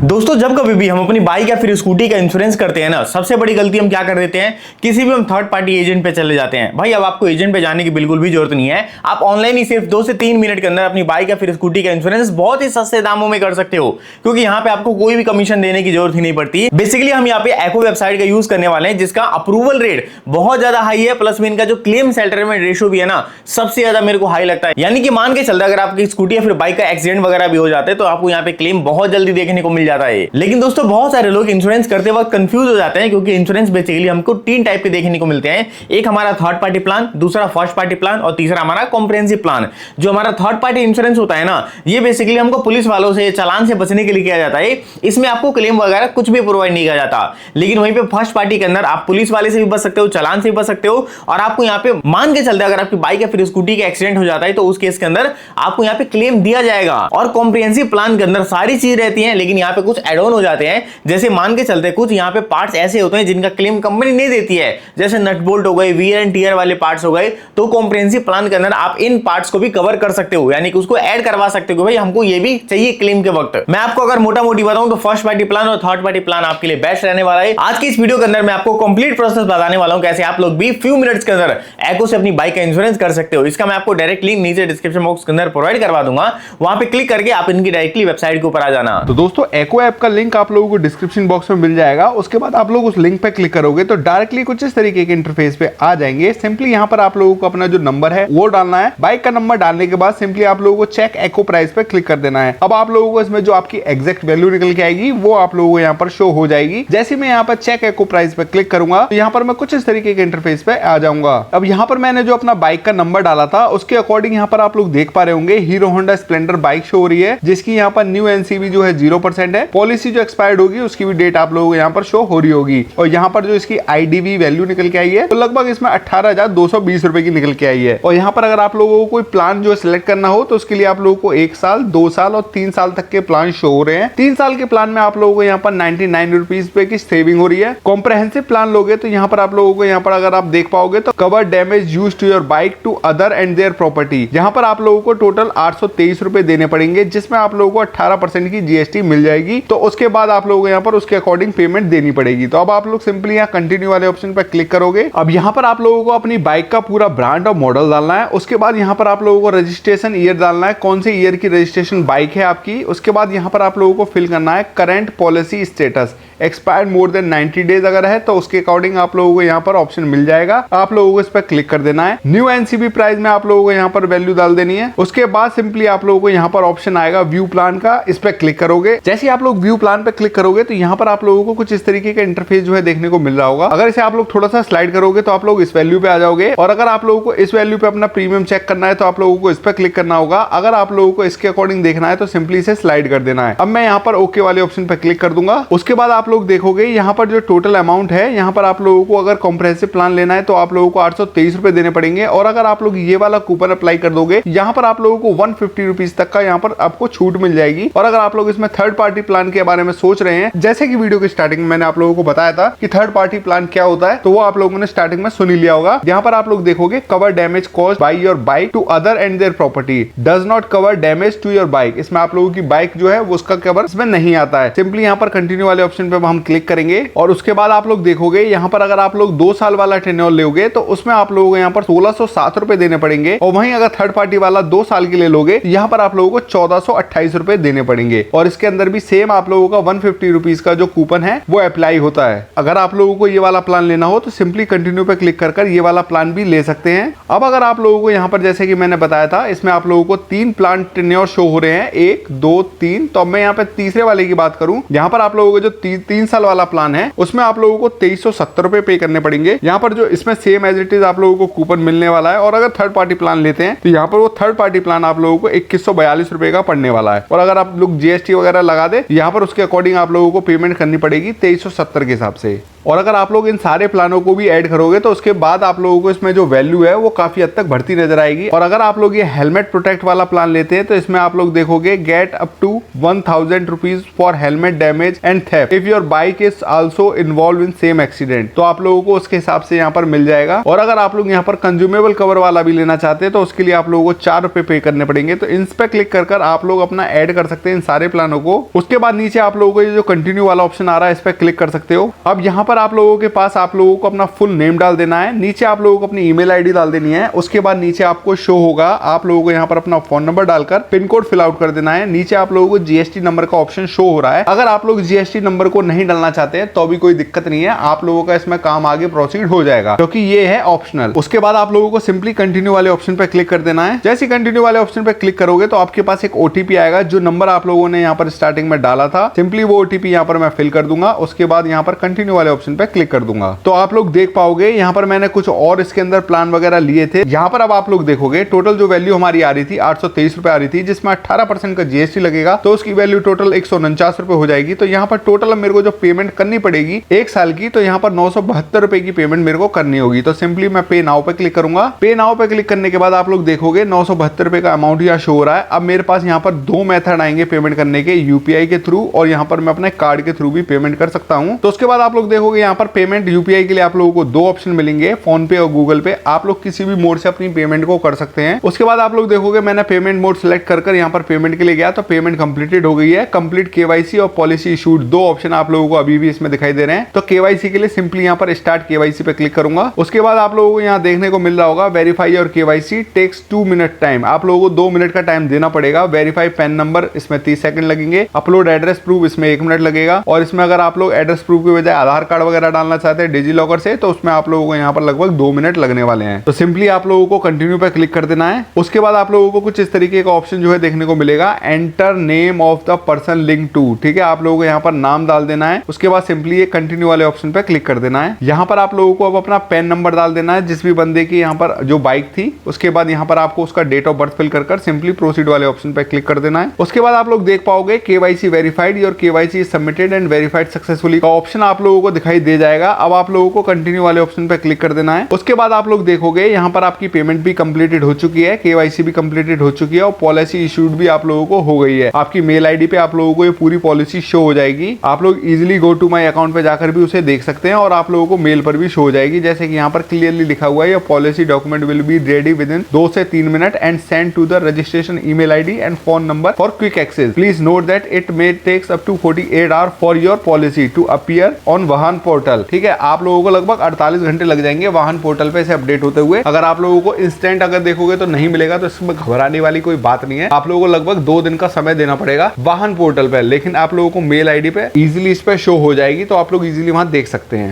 दोस्तों जब कभी भी हम अपनी बाइक या फिर स्कूटी का इंश्योरेंस करते हैं ना, सबसे बड़ी गलती हम क्या कर देते हैं, किसी भी हम थर्ड पार्टी एजेंट पे चले जाते हैं। भाई अब आपको एजेंट पे जाने की बिल्कुल भी जरूरत नहीं है। आप ऑनलाइन ही सिर्फ 2 से 3 मिनट के अंदर अपनी बाइक या फिर स्कूटी का इंश्योरेंस बहुत ही सस्ते दामों में कर सकते हो, क्योंकि यहाँ पे आपको कोई भी कमीशन देने की जरूरत ही नहीं पड़ती। बेसिकली हम यहाँ पे एको वेबसाइट का यूज करने वाले हैं, जिसका अप्रूवल रेट बहुत ज्यादा हाई है, प्लस में इनका जो क्लेम सेटलमेंट रेशियो भी है ना, सबसे ज्यादा मेरे को हाई लगता है। यानी कि मान के चलता अगर आपकी स्कूटी या फिर बाइक का एक्सीडेंट वगैरह भी हो जाता है तो आपको यहाँ पे क्लेम बहुत जल्दी देखने को मिल जाता है। लेकिन दोस्तों बहुत सारे लोग इंश्योरेंस करते वक्त कंफ्यूज हो जाते हैं, क्योंकि इंश्योरेंस बेसिकली हमको 3 टाइप के देखने को मिलते हैं। एक हमारा थर्ड पार्टी प्लान, दूसरा फर्स्ट पार्टी प्लान और तीसरा हमारा कॉम्प्रिहेंसिव प्लान। जो हमारा थर्ड पार्टी इंश्योरेंस होता है ना, ये बेसिकली हमको पुलिस वालों से, चालान से बचने के लिए किया जाता है। इसमें आपको क्लेम वगैरह कुछ भी प्रोवाइड नहीं किया जाता। लेकिन वहीं पे फर्स्ट पार्टी के अंदर आप पुलिस वाले से भी बच सकते हो, चालान से भी बच सकते हो, और आपको यहाँ पे मान के चलते अगर आपकी बाइक या फिर स्कूटी का एक्सीडेंट हो जाता है तो उस केस के अंदर आपको यहाँ पे क्लेम दिया जाएगा। और कॉम्प्रिहेंसिव प्लान के अंदर सारी चीज रहती है, लेकिन यहाँ पे कुछ एड ऑन हो जाते हैं। जैसे मान के चलते कुछ यहाँ पे पार्ट्स ऐसे होते हैं जिनका क्लेम कंपनी नहीं देती है, जैसे नट बोल्ट हो गए, वियर एंड टियर वाले पार्ट्स हो गए, तो कॉम्प्रिहेंसिव प्लान के अंदर आप इन पार्ट्स को भी कवर कर सकते हो, यानी कि उसको ऐड करवा सकते हो। भाई हमको ये भी चाहिए क्लेम के वक्त। मैं आपको अगर मोटा मोटी बताऊं तो फर्स्ट पार्टी प्लान और थर्ड पार्टी प्लान आपके लिए बेस्ट रहने वाला है। आज की इस वीडियो के अंदर मैं आपको कंप्लीट प्रोसेस बताने वाला हूं, कैसे आप लोग भी फ्यू मिनट्स के अंदर एको से अपनी बाइक का इंश्योरेंस कर सकते हो। इसका मैं आपको डायरेक्ट लिंक नीचे डिस्क्रिप्शन बॉक्स के अंदर प्रोवाइड करवा दूंगा, वहां पे क्लिक करके आप इनकी डायरेक्टली वेबसाइट के ऊपर आ जाना। तो दोस्तों एको ऐप का लिंक आप लोगों को डिस्क्रिप्शन बॉक्स में मिल जाएगा। उसके बाद आप लोग उस लिंक पे क्लिक करोगे तो डायरेक्टली कुछ इस तरीके के इंटरफेस पे आ जाएंगे। सिंपली यहाँ पर आप लोगों को अपना जो नंबर है वो डालना है। बाइक का नंबर डालने के बाद सिंपली आप लोगों को चेक एको प्राइस पे क्लिक कर देना है। अब आप लोगों को इसमें जो आपकी एग्जैक्ट वैल्यू निकल के आएगी वो आप लोगों को यहाँ पर शो हो जाएगी। जैसे मैं यहाँ पर चेक एको प्राइस पे क्लिक करूंगा तो यहाँ पर मैं कुछ इस तरीके के इंटरफेस पे आ जाऊंगा। अब यहाँ पर मैंने जो अपना बाइक का नंबर डाला था उसके अकॉर्डिंग यहाँ पर आप लोग देख पा रहे होंगे hero Honda Splendor bike show हो रही है, जिसकी यहाँ पर न्यू एनसीबी जो है 0% है। पॉलिसी जो एक्सपायर्ड होगी उसकी भी डेट आप लोगों को यहाँ पर शो हो रही होगी। और यहाँ पर जो इसकी आईडीवी वैल्यू निकल के आई है तो लगभग इसमें 18,220 रुपए की निकल के आई है। और यहाँ पर अगर आप लोगों को कोई प्लान जो सिलेक्ट करना हो तो उसके लिए आप लोगों को 1 साल, 2 साल और 3 साल तक के प्लान शो हो रहे हैं। 3 साल के प्लान में आप लोगों को यहाँ पर 99 रुपीज पे की सेविंग हो रही है। कॉम्प्रिहेंसिव प्लान लोगे तो यहाँ पर आप लोगों को यहाँ पर अगर आप देख पाओगे तो cover damage used to your bike to other and their property, यहाँ पर आप लोगों को टोटल 823 रुपए देने पड़ेंगे, जिसमें आप लोगों को 18% की जीएसटी मिल जाएगी। तो उसके बाद आप लोगों को यहाँ पर उसके अकॉर्डिंग पेमेंट देनी पड़ेगी। तो अब आप लोग सिंपली यहाँ कंटिन्यू वाले ऑप्शन पर क्लिक करोगे। अब यहाँ पर आप लोगों को अपनी बाइक का पूरा ब्रांड और मॉडल डालना है। उसके बाद यहाँ पर आप लोगों को रजिस्ट्रेशन ईयर डालना है, कौन से ईयर की रजिस्ट्रेशन बाइक है आपकी। उसके बाद यहाँ पर आप लोगों को फिल करना है current policy status, expired more than 90 days अगर है तो उसके अकॉर्डिंग आप लोगों को यहाँ पर ऑप्शन मिल जाएगा। आप लोगों को इस पर क्लिक कर देना है। न्यू एनसीबी प्राइस में आप लोगों को यहाँ पर वैल्यू डाल देनी है। उसके बाद सिंपली आप लोगों को यहाँ पर ऑप्शन आएगा व्यू प्लान का, इस पर क्लिक करोगे। जैसे ही आप लोग व्यू प्लान पे क्लिक करोगे तो यहाँ पर आप लोगों को कुछ इस तरीके का इंटरफेस जो है देखने को मिल रहा होगा। अगर इसे आप लोग थोड़ा सा स्लाइड करोगे तो आप लोग इस वैल्यू पे आ जाओगे। और अगर आप लोगों को इस वैल्यू पे अपना प्रीमियम चेक करना है तो आप लोगों को इस पर क्लिक करना होगा। अगर आप लोगों को इसके अकॉर्डिंग देखना है तो सिंपली इसे स्लाइड कर देना है। अब मैं यहाँ पर ओके वाले ऑप्शन पे क्लिक कर दूंगा। उसके बाद आप लोग देखोगे यहाँ पर जो टोटल अमाउंट है, यहाँ पर आप लोगों को अगर कॉम्प्रिहेंसिव प्लान लेना है तो आप लोगों को 823 रुपए देने पड़ेंगे। और अगर आप लोग ये वाला कूपन अप्लाई कर दोगे यहाँ पर आप लोगों को 150 रुपीज तक का यहाँ पर आपको छूट मिल जाएगी। और अगर आप लोग इसमें थर्ड पार्टी प्लान के बारे में सोच रहे हैं, जैसे कि वीडियो की स्टार्टिंग में मैंने आप लोगों को बताया था कि थर्ड पार्टी प्लान क्या होता है, तो वो आप लोगों ने स्टार्टिंग में सुन ही लिया होगा। यहाँ पर आप लोग देखोगे cover damage caused by your bike to other and their property does not cover damage to your bike. इसमें आप लोगों की बाइक जो है वो उसका कवर इसमें नहीं आता है। सिंपली यहाँ पर कंटिन्यू वाले ऑप्शन पे हम क्लिक करेंगे। और उसके बाद आप लोग देखोगे यहाँ पर अगर आप लोग 2 साल वाला टेन्योर लोगे तो उसमें आप लोगों को यहाँ पर 1607 रुपए देने पड़ेंगे। और वहीं अगर थर्ड पार्टी वाला 2 साल के लिए लोगे यहाँ पर आप लोगों को 1428 रुपए देने पड़ेंगे। और इसके अंदर भी सेम आप लोगों का 150 रुपीज का जो कूपन है वो अप्लाई होता है। अगर आप लोगों को ये वाला प्लान लेना हो तो सिंपली कंटिन्यू पे क्लिक कर ये वाला प्लान भी ले सकते हैं। अब अगर आप लोगों को यहाँ पर जैसे कि मैंने बताया था, इसमें आप लोगों को 3 प्लान टेन्योर शो हो रहे हैं, 1, 2, 3। तो अब मैं यहाँ पे तीसरे वाले की बात करूं, यहाँ पर आप लोगों को जो 3 साल वाला प्लान है उसमें आप लोगों को 2370 रुपए पे करने पड़ेंगे। यहाँ पर जो इसमें सेम एज इट इज आप लोगों को कूपन मिलने वाला है। और अगर थर्ड पार्टी प्लान लेते हैं तो यहाँ पर वो थर्ड पार्टी प्लान आप लोगों को 2142 रुपए का पड़ने वाला है। और अगर आप लोग जीएसटी वगैरह लगा दे यहाँ पर उसके अकॉर्डिंग आप लोगों को पेमेंट करनी पड़ेगी 2370 के हिसाब से। और अगर आप लोग इन सारे प्लानों को भी ऐड करोगे तो उसके बाद आप लोगों को इसमें जो वैल्यू है वो काफी हद तक बढ़ती नजर आएगी। और अगर आप लोग ये हेलमेट प्रोटेक्ट वाला प्लान लेते हैं तो इसमें आप लोग देखोगे get up to 1000 rupees for helmet damage and theft if your bike is also involve in same accident. तो आप लोगों को उसके हिसाब से यहाँ पर मिल जाएगा। और अगर आप लोग यहाँ पर कंज्यूमेबल कवर वाला भी लेना चाहते हैं तो उसके लिए आप लोगों को 4 रुपए पे करने पड़ेंगे। तो इन पे क्लिक कर आप लोग अपना ऐड कर सकते हैं इन सारे प्लानों को। उसके बाद नीचे आप लोगों को ये जो कंटिन्यू वाला ऑप्शन आ रहा है इस पे क्लिक कर सकते हो। अब यहाँ पर आप लोगों के पास आप लोगों को अपना फुल नेम डाल देना है, नीचे आप लोगों को अपनी ईमेल आईडी डाल देनी है। उसके बाद नीचे आपको शो होगा, आप लोगों को यहाँ पर अपना फोन नंबर डालकर पिन कोड फिल आउट कर देना है। नीचे आप लोगों को जीएसटी नंबर का ऑप्शन शो हो रहा है। अगर आप लोग जीएसटी नंबर को नहीं डालना चाहते हैं तो भी कोई दिक्कत नहीं है, आप लोगों का इसमें काम आगे प्रोसीड हो जाएगा क्योंकि ये है ऑप्शनल। उसके बाद आप लोगों को सिंपली कंटिन्यू वाले ऑप्शन पे क्लिक कर देना है। जैसे कंटिन्यू वाले ऑप्शन पे क्लिक करोगे तो आपके पास एक ओटीपी आएगा, जो नंबर आप लोगों ने यहाँ पर स्टार्टिंग में डाला था सिंपली वो ओटीपी यहाँ पर मैं फिल कर दूंगा। उसके बाद यहाँ पर कंटिन्यू वाले ऑप्शन पे क्लिक कर दूंगा तो आप लोग देख पाओगे यहाँ पर मैंने कुछ और इसके अंदर प्लान वगैरह लिए थे। यहाँ पर अब आप लोग देखोगे टोटल जो वैल्यू हमारी आ रही थी 823 रुपए आ रही थी, जिसमें 18% का जीएसटी लगेगा तो उसकी वैल्यू टोटल 149 रुपए हो जाएगी। तो यहाँ पर टोटल मेरे को जो पेमेंट करनी पड़ेगी 1 साल की, तो यहाँ पर 972 रुपए की पेमेंट मेरे को करनी होगी। तो सिंपली मैं पे नाउ पे क्लिक करूंगा। पे नाउ पे क्लिक करने के बाद आप लोग देखोगे 972 रुपए का अमाउंट यहाँ शो हो रहा है। अब मेरे पास यहाँ पर 2 मेथड आएंगे पेमेंट करने के, यूपीआई के थ्रू और यहाँ पर मैं अपने कार्ड के थ्रू भी पेमेंट कर सकता हूँ। तो उसके बाद आप लोग देखोगे यहाँ पर पेमेंट यूपीआई के लिए आप लोगों को 2 ऑप्शन मिलेंगे, फोन पे और गूगल पे। आप लोग किसी भी मोड से अपनी पेमेंट को कर सकते हैं। उसके बाद आप लोग देखोगे मैंने पेमेंट मोड सिलेक्ट कर यहाँ पर पेमेंट के लिए गया तो पेमेंट कंप्लीटेड हो गई है। कंप्लीट केवाईसी और पॉलिसी इशूड 2 ऑप्शन आप लोगों को अभी भी इसमें दिखाई दे रहे हैं। तो केवाईसी के लिए सिंपली यहाँ पर स्टार्ट केवाईसी पे क्लिक करूंगा। उसके बाद आप लोगों को यहाँ देखने को मिल रहा होगा वेरीफाई और केवाईसी टेक्स 2 मिनट टाइम। आप लोगों को 2 मिनट का टाइम देना पड़ेगा। वेरीफाई पैन नंबर इसमें 30 सेकंड लगेंगे। अपलोड एड्रेस प्रूफ इसमें 1 मिनट लगेगा। और इसमें अगर आप लोग एड्रेस प्रूफ की बजाय आधार कार्ड वगैरह डालना चाहते हैं डिजी लॉकर से तो उसमें आप लोगों को यहाँ पर लगभग 2 मिनट लगने वाले हैं। तो सिंपली आप लोगों को कंटिन्यू पे क्लिक कर देना है। उसके बाद आप लोगों को कुछ इस तरीके का ऑप्शन जो है देखने को मिलेगा, enter name of the person link to. ठीक है, आप लोगों को यहाँ पर नाम डाल देना है। उसके बाद सिंपली ये कंटिन्यू वाले ऑप्शन पे क्लिक कर देना है। यहाँ पर आप लोगों को अब अपना पैन नंबर डाल देना है जिस भी बंदे की यहाँ पर जो बाइक थी। उसके बाद यहाँ पर आपको उसका डेट ऑफ बर्थ फिल कर सिंपली प्रोसीड वाले ऑप्शन पे क्लिक कर देना है। उसके बाद आप लोग देख पाओगे केवाईसी वेरीफाइड और KYC submitted and verified successfully का ऑप्शन आप लोगों को दिखाई दे जाएगा। अब आप लोगों को कंटिन्यू वाले ऑप्शन पे क्लिक कर देना है। उसके बाद आप लोग देखोगे यहाँ पर आपकी पेमेंट भी कंप्लीटेड हो चुकी है, केवाईसी भी कंप्लीटेड हो चुकी है और पॉलिसी इशूड भी आप लोगों को हो गई है। आपकी मेल आईडी पे आप लोगों को ये पूरी पॉलिसी शो हो जाएगी। आप लोग easily go to my account पे जाकर भी उसे देख सकते हैं और आप लोगों को मेल पर भी शो हो जाएगी। जैसे कि यहाँ पर क्लियरली लिखा हुआ है, policy document will be ready within 2 से 3 minute and send to the registration email ID and phone number for quick access. Please note that it may takes up to 48 hour for your policy to appear on Vahan portal. ठीक है, आप लोगों को लगभग 48 घंटे लग जाएंगे वाहन पोर्टल पे इसे अपडेट होते हुए। अगर आप लोगों को इंस्टेंट अगर देखोगे तो नहीं मिलेगा, तो इसमें घबराने वाली कोई बात नहीं है। आप लोगों को लगभग 2 दिन का समय देना पड़ेगा वाहन पोर्टल पे, लेकिन आप लोगों को मेल आईडी पे इजीली इस पे शो हो जाएगी, तो आप लोग इजीली वहां देख सकते हैं।